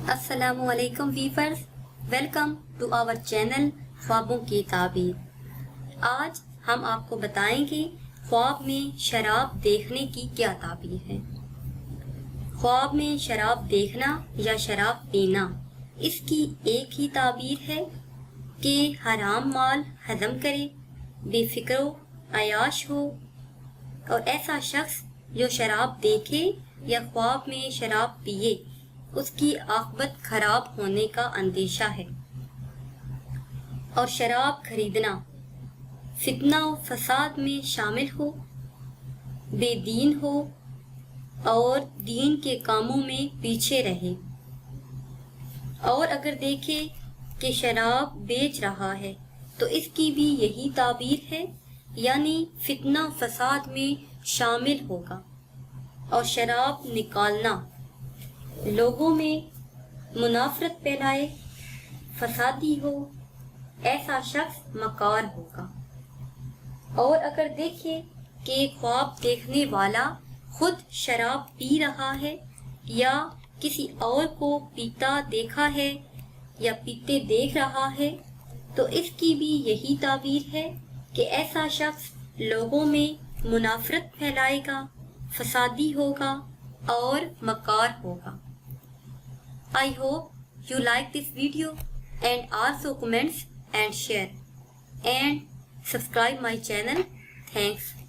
السلام علیکم viewers, welcome to our channel خوابوں کی تعبیر۔ آج ہم آپ کو بتائیں گے خواب میں شراب دیکھنے کی کیا تعبیر ہے۔ خواب میں شراب دیکھنا یا شراب پینا، اس کی ایک ہی تعبیر ہے کہ حرام مال ہضم کرے، بے فکر و عیاش ہو، اور ایسا شخص جو شراب دیکھے یا خواب میں شراب پیے اس کی عاقبت خراب ہونے کا اندیشہ ہے۔ اور شراب خریدنا فتنہ و فساد میں شامل ہو، بے دین ہو اور دین کے کاموں میں پیچھے رہے، اور اگر دیکھے کہ شراب بیچ رہا ہے تو اس کی بھی یہی تعبیر ہے، یعنی فتنہ و فساد میں شامل ہوگا۔ اور شراب نکالنا لوگوں میں منافرت پھیلائے، فسادی ہو، ایسا شخص مکار ہوگا۔ اور اگر دیکھے کہ خواب دیکھنے والا خود شراب پی رہا ہے یا کسی اور کو پیتا دیکھا ہے یا پیتے دیکھ رہا ہے تو اس کی بھی یہی تعبیر ہے کہ ایسا شخص لوگوں میں منافرت پھیلائے گا، فسادی ہوگا اور مکار ہوگا۔ I hope you like this video and also comments and share and subscribe my channel. Thanks.